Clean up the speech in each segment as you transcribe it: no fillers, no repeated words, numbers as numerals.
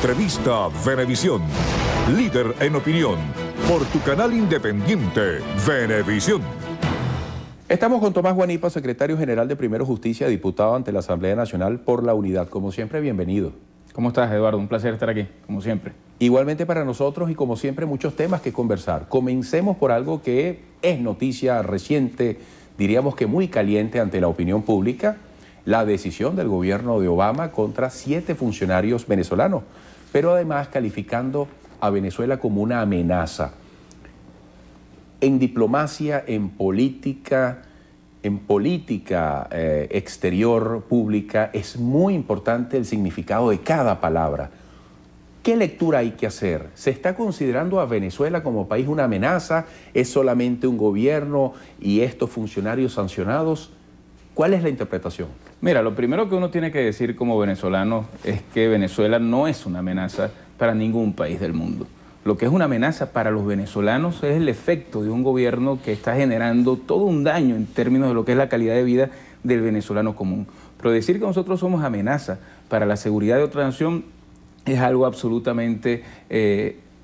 Entrevista Venevisión. Líder en opinión. Por tu canal independiente, Venevisión. Estamos con Tomás Guanipa, secretario general de Primero Justicia, diputado ante la Asamblea Nacional por la Unidad. Como siempre, bienvenido. ¿Cómo estás, Eduardo? Un placer estar aquí, como siempre. Igualmente para nosotros y como siempre muchos temas que conversar. Comencemos por algo que es noticia reciente, diríamos que muy caliente ante la opinión pública, la decisión del gobierno de Obama contra 7 funcionarios venezolanos, pero además calificando a Venezuela como una amenaza. En diplomacia, en política exterior pública, es muy importante el significado de cada palabra. ¿Qué lectura hay que hacer? ¿Se está considerando a Venezuela como país una amenaza? ¿Es solamente un gobierno y estos funcionarios sancionados? ¿Cuál es la interpretación? Mira, lo primero que uno tiene que decir como venezolano es que Venezuela no es una amenaza para ningún país del mundo. Lo que es una amenaza para los venezolanos es el efecto de un gobierno que está generando todo un daño en términos de lo que es la calidad de vida del venezolano común. Pero decir que nosotros somos amenaza para la seguridad de otra nación es algo absolutamente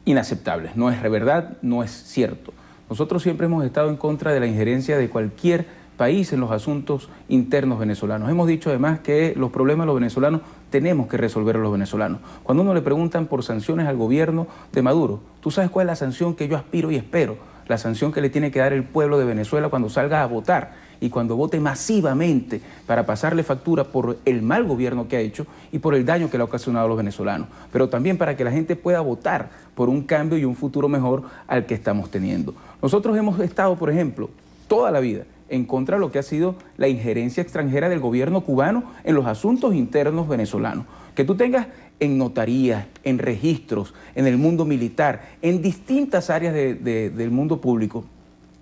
inaceptable. No es verdad, no es cierto. Nosotros siempre hemos estado en contra de la injerencia de cualquier país en los asuntos internos venezolanos. Hemos dicho además que los problemas de los venezolanos tenemos que resolver a los venezolanos. Cuando uno le preguntan por sanciones al gobierno de Maduro, ¿tú sabes cuál es la sanción que yo aspiro y espero? La sanción que le tiene que dar el pueblo de Venezuela cuando salga a votar y cuando vote masivamente para pasarle factura por el mal gobierno que ha hecho y por el daño que le ha ocasionado a los venezolanos, pero también para que la gente pueda votar por un cambio y un futuro mejor al que estamos teniendo. Nosotros hemos estado, por ejemplo, toda la vida en contra de lo que ha sido la injerencia extranjera del gobierno cubano en los asuntos internos venezolanos. Que tú tengas en notarías, en registros, en el mundo militar, en distintas áreas del mundo público,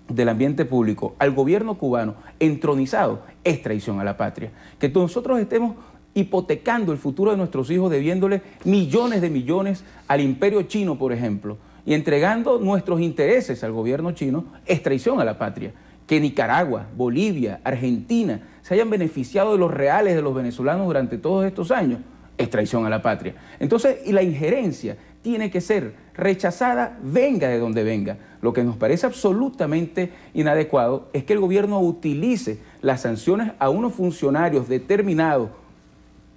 del ambiente público, al gobierno cubano entronizado, es traición a la patria. Que nosotros estemos hipotecando el futuro de nuestros hijos, debiéndole millones de millones al imperio chino, por ejemplo, y entregando nuestros intereses al gobierno chino, es traición a la patria. Que Nicaragua, Bolivia, Argentina se hayan beneficiado de los reales de los venezolanos durante todos estos años, es traición a la patria. Entonces, y la injerencia tiene que ser rechazada, venga de donde venga. Lo que nos parece absolutamente inadecuado es que el gobierno utilice las sanciones a unos funcionarios determinados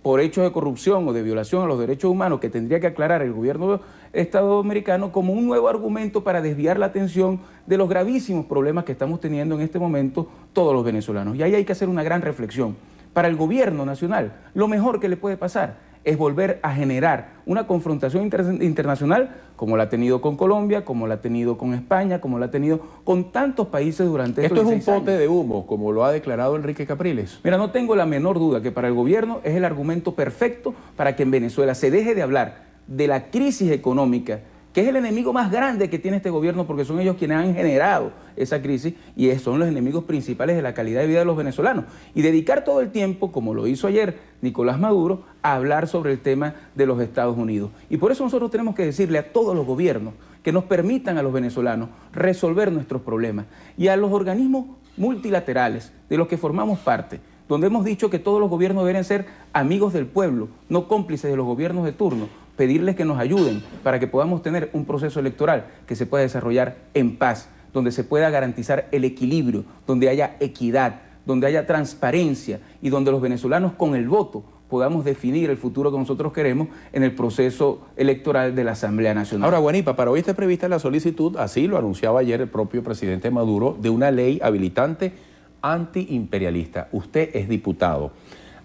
por hechos de corrupción o de violación a los derechos humanos que tendría que aclarar el gobierno estadounidense como un nuevo argumento para desviar la atención de los gravísimos problemas que estamos teniendo en este momento todos los venezolanos. Y ahí hay que hacer una gran reflexión. Para el gobierno nacional, lo mejor que le puede pasar es volver a generar una confrontación internacional como la ha tenido con Colombia, como la ha tenido con España, como la ha tenido con tantos países durante estos 16 años. ¿Esto es un pote de humo, como lo ha declarado Enrique Capriles? Mira, no tengo la menor duda que para el gobierno es el argumento perfecto para que en Venezuela se deje de hablar de la crisis económica, que es el enemigo más grande que tiene este gobierno, porque son ellos quienes han generado esa crisis y son los enemigos principales de la calidad de vida de los venezolanos. Y dedicar todo el tiempo, como lo hizo ayer Nicolás Maduro, a hablar sobre el tema de los Estados Unidos. Y por eso nosotros tenemos que decirle a todos los gobiernos que nos permitan a los venezolanos resolver nuestros problemas y a los organismos multilaterales de los que formamos parte, donde hemos dicho que todos los gobiernos deben ser amigos del pueblo, no cómplices de los gobiernos de turno, pedirles que nos ayuden para que podamos tener un proceso electoral que se pueda desarrollar en paz, donde se pueda garantizar el equilibrio, donde haya equidad, donde haya transparencia y donde los venezolanos con el voto podamos definir el futuro que nosotros queremos en el proceso electoral de la Asamblea Nacional. Ahora, Guanipa, para hoy está prevista la solicitud, así lo anunciaba ayer el propio presidente Maduro, de una ley habilitante antiimperialista. Usted es diputado.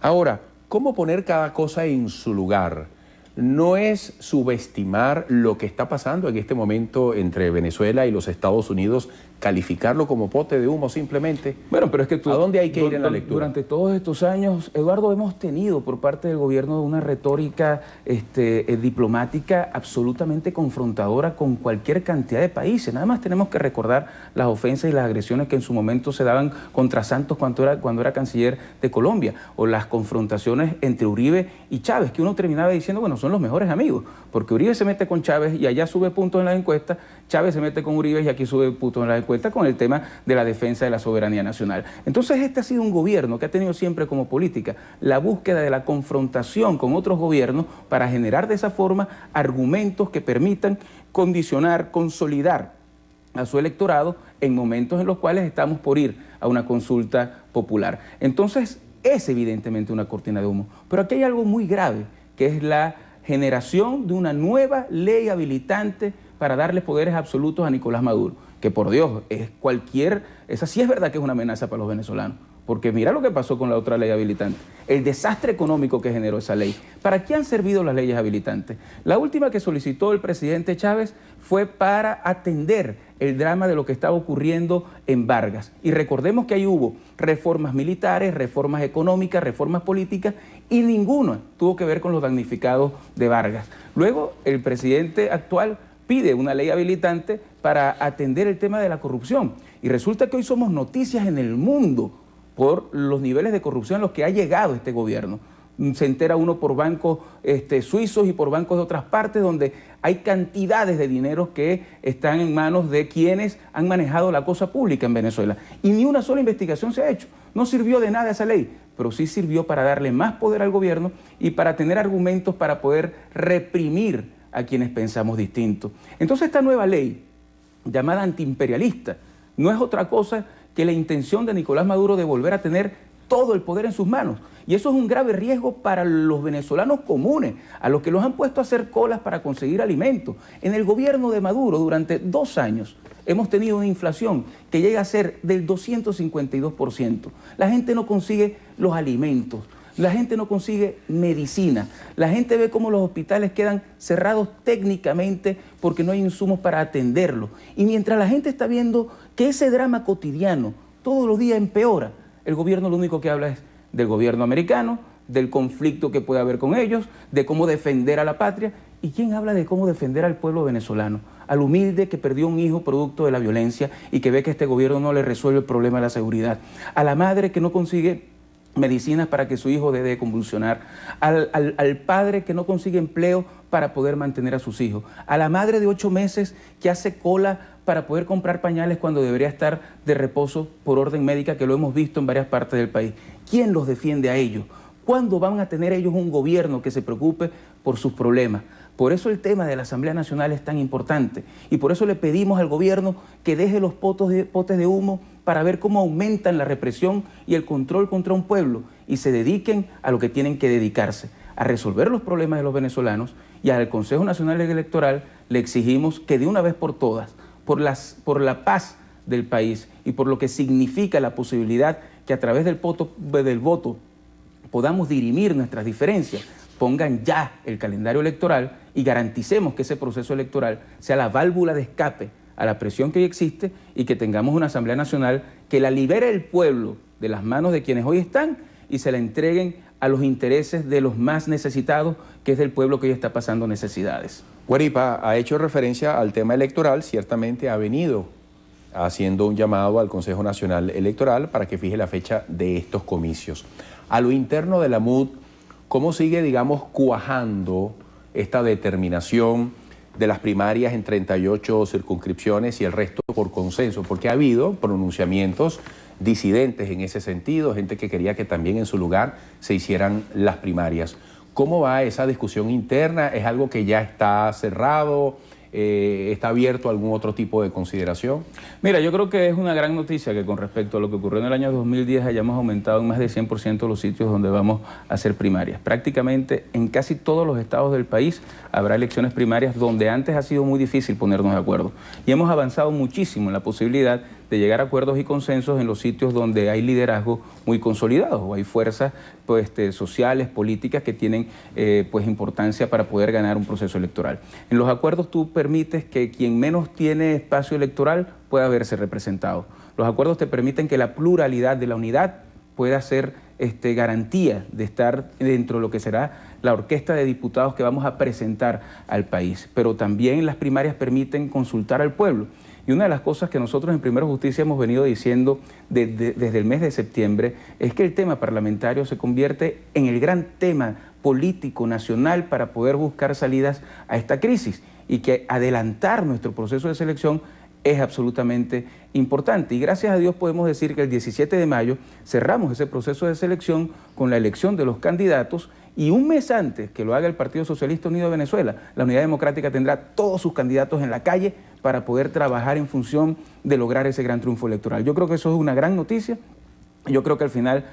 Ahora, ¿cómo poner cada cosa en su lugar? No es subestimar lo que está pasando en este momento entre Venezuela y los Estados Unidos, calificarlo como pote de humo simplemente. Bueno, pero es que ¿a dónde hay que ir en la lectura? Durante todos estos años, Eduardo, hemos tenido por parte del gobierno una retórica diplomática absolutamente confrontadora con cualquier cantidad de países. Nada más tenemos que recordar las ofensas y las agresiones que en su momento se daban contra Santos cuando era canciller de Colombia, o las confrontaciones entre Uribe y Chávez, que uno terminaba diciendo, bueno, son los mejores amigos, porque Uribe se mete con Chávez y allá sube puntos en las encuestas, Chávez se mete con Uribe y aquí sube puntos en las encuestas. respuesta con el tema de la defensa de la soberanía nacional. Entonces este ha sido un gobierno que ha tenido siempre como política la búsqueda de la confrontación con otros gobiernos para generar de esa forma argumentos que permitan condicionar, consolidar a su electorado en momentos en los cuales estamos por ir a una consulta popular. Entonces es evidentemente una cortina de humo, pero aquí hay algo muy grave, que es la generación de una nueva ley habilitante para darle poderes absolutos a Nicolás Maduro, que por Dios, esa sí es verdad que es una amenaza para los venezolanos, porque mira lo que pasó con la otra ley habilitante, el desastre económico que generó esa ley. ¿Para qué han servido las leyes habilitantes? La última que solicitó el presidente Chávez fue para atender el drama de lo que estaba ocurriendo en Vargas. Y recordemos que ahí hubo reformas militares, reformas económicas, reformas políticas, y ninguna tuvo que ver con los damnificados de Vargas. Luego, el presidente actual pide una ley habilitante para atender el tema de la corrupción. Y resulta que hoy somos noticias en el mundo por los niveles de corrupción a los que ha llegado este gobierno. Se entera uno por bancos suizos y por bancos de otras partes donde hay cantidades de dinero que están en manos de quienes han manejado la cosa pública en Venezuela. Y ni una sola investigación se ha hecho. No sirvió de nada esa ley, pero sí sirvió para darle más poder al gobierno y para tener argumentos para poder reprimir a quienes pensamos distinto. Entonces esta nueva ley, llamada antiimperialista, no es otra cosa que la intención de Nicolás Maduro de volver a tener todo el poder en sus manos. Y eso es un grave riesgo para los venezolanos comunes, a los que los han puesto a hacer colas para conseguir alimentos. En el gobierno de Maduro, durante 2 años, hemos tenido una inflación que llega a ser del 252%. La gente no consigue los alimentos, la gente no consigue medicina, la gente ve cómo los hospitales quedan cerrados técnicamente porque no hay insumos para atenderlos. Y mientras la gente está viendo que ese drama cotidiano todos los días empeora, el gobierno lo único que habla es del gobierno americano, del conflicto que puede haber con ellos, de cómo defender a la patria. ¿Y quién habla de cómo defender al pueblo venezolano? Al humilde que perdió un hijo producto de la violencia y que ve que este gobierno no le resuelve el problema de la seguridad. A la madre que no consigue medicinas para que su hijo deje de convulsionar, al padre que no consigue empleo para poder mantener a sus hijos, a la madre de 8 meses que hace cola para poder comprar pañales cuando debería estar de reposo por orden médica, que lo hemos visto en varias partes del país. ¿Quién los defiende a ellos? ¿Cuándo van a tener ellos un gobierno que se preocupe por sus problemas? Por eso el tema de la Asamblea Nacional es tan importante y por eso le pedimos al gobierno que deje los potes de humo para ver cómo aumentan la represión y el control contra un pueblo y se dediquen a lo que tienen que dedicarse, a resolver los problemas de los venezolanos, y al Consejo Nacional Electoral le exigimos que de una vez por todas, por la paz del país y por lo que significa la posibilidad que a través del voto podamos dirimir nuestras diferencias, pongan ya el calendario electoral y garanticemos que ese proceso electoral sea la válvula de escape a la presión que hoy existe y que tengamos una Asamblea Nacional que la libere el pueblo de las manos de quienes hoy están y se la entreguen a los intereses de los más necesitados, que es del pueblo que hoy está pasando necesidades. Guaripa ha hecho referencia al tema electoral, ciertamente ha venido haciendo un llamado al Consejo Nacional Electoral para que fije la fecha de estos comicios. A lo interno de la MUD, ¿cómo sigue, digamos, cuajando esta determinación de las primarias en 38 circunscripciones y el resto por consenso? Porque ha habido pronunciamientos disidentes en ese sentido, gente que quería que también en su lugar se hicieran las primarias. ¿Cómo va esa discusión interna? ¿Es algo que ya está cerrado? ¿Está abierto a algún otro tipo de consideración? Mira, yo creo que es una gran noticia que con respecto a lo que ocurrió en el año 2010 hayamos aumentado en más de 100% los sitios donde vamos a hacer primarias. Prácticamente en casi todos los estados del país habrá elecciones primarias donde antes ha sido muy difícil ponernos de acuerdo. Y hemos avanzado muchísimo en la posibilidad de llegar a acuerdos y consensos en los sitios donde hay liderazgos muy consolidados o hay fuerzas sociales, políticas que tienen importancia para poder ganar un proceso electoral. En los acuerdos tú permites que quien menos tiene espacio electoral pueda verse representado. Los acuerdos te permiten que la pluralidad de la unidad pueda ser garantía de estar dentro de lo que será la orquesta de diputados que vamos a presentar al país. Pero también las primarias permiten consultar al pueblo. Y una de las cosas que nosotros en Primero Justicia hemos venido diciendo desde el mes de septiembre es que el tema parlamentario se convierte en el gran tema político nacional para poder buscar salidas a esta crisis y que adelantar nuestro proceso de selección es absolutamente importante. Y gracias a Dios podemos decir que el 17 de mayo cerramos ese proceso de selección con la elección de los candidatos, y un mes antes que lo haga el Partido Socialista Unido de Venezuela, la Unidad Democrática tendrá todos sus candidatos en la calle para poder trabajar en función de lograr ese gran triunfo electoral. Yo creo que eso es una gran noticia. Yo creo que al final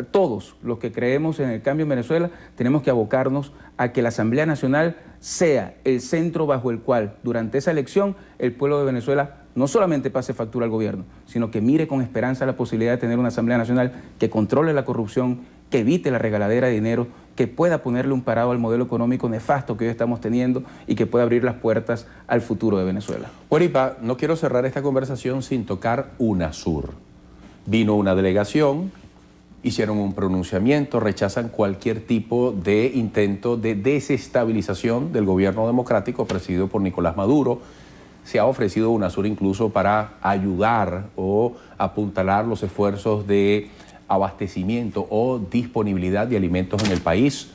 todos los que creemos en el cambio en Venezuela tenemos que abocarnos a que la Asamblea Nacional sea el centro bajo el cual durante esa elección el pueblo de Venezuela no solamente pase factura al gobierno, sino que mire con esperanza la posibilidad de tener una Asamblea Nacional que controle la corrupción, que evite la regaladera de dinero, que pueda ponerle un parado al modelo económico nefasto que hoy estamos teniendo y que pueda abrir las puertas al futuro de Venezuela. Guaripa, no quiero cerrar esta conversación sin tocar UNASUR. Vino una delegación, hicieron un pronunciamiento, rechazan cualquier tipo de intento de desestabilización del gobierno democrático presidido por Nicolás Maduro. Se ha ofrecido UNASUR incluso para ayudar o apuntalar los esfuerzos de abastecimiento o disponibilidad de alimentos en el país.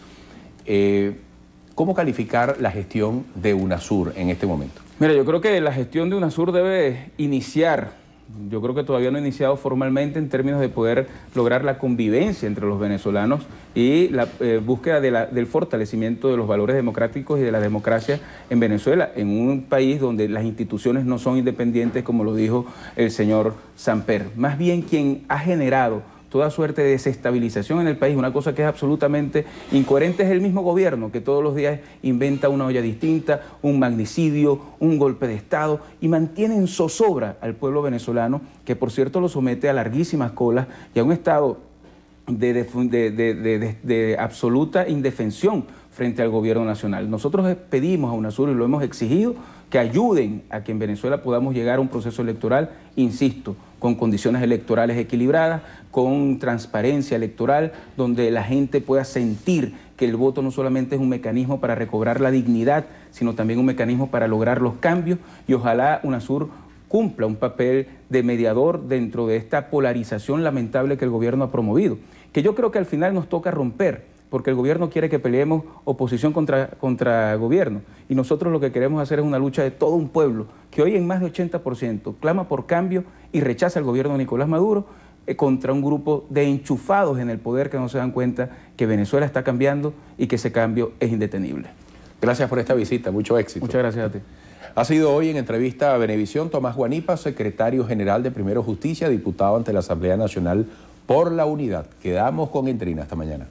¿Cómo calificar la gestión de UNASUR en este momento? Mira, yo creo que la gestión de UNASUR debe iniciar. Yo creo que todavía no ha iniciado formalmente en términos de poder lograr la convivencia entre los venezolanos y la búsqueda del fortalecimiento de los valores democráticos y de la democracia en Venezuela, en un país donde las instituciones no son independientes, como lo dijo el señor Samper. Más bien quien ha generado toda suerte de desestabilización en el país, una cosa que es absolutamente incoherente, es el mismo gobierno que todos los días inventa una olla distinta, un magnicidio, un golpe de Estado, y mantiene en zozobra al pueblo venezolano, que por cierto lo somete a larguísimas colas y a un estado de absoluta indefensión frente al gobierno nacional. Nosotros pedimos a UNASUR y lo hemos exigido que ayuden a que en Venezuela podamos llegar a un proceso electoral, insisto, con condiciones electorales equilibradas, con transparencia electoral, donde la gente pueda sentir que el voto no solamente es un mecanismo para recobrar la dignidad, sino también un mecanismo para lograr los cambios, y ojalá UNASUR cumpla un papel de mediador dentro de esta polarización lamentable que el gobierno ha promovido, que yo creo que al final nos toca romper, porque el gobierno quiere que peleemos oposición contra gobierno, y nosotros lo que queremos hacer es una lucha de todo un pueblo, que hoy en más de 80% clama por cambio y rechaza al gobierno de Nicolás Maduro, contra un grupo de enchufados en el poder que no se dan cuenta que Venezuela está cambiando y que ese cambio es indetenible. Gracias por esta visita, mucho éxito. Muchas gracias a ti. Ha sido hoy en entrevista a Venevisión Tomás Guanipa, secretario general de Primero Justicia, diputado ante la Asamblea Nacional por la Unidad. Quedamos con Entrina. Hasta mañana.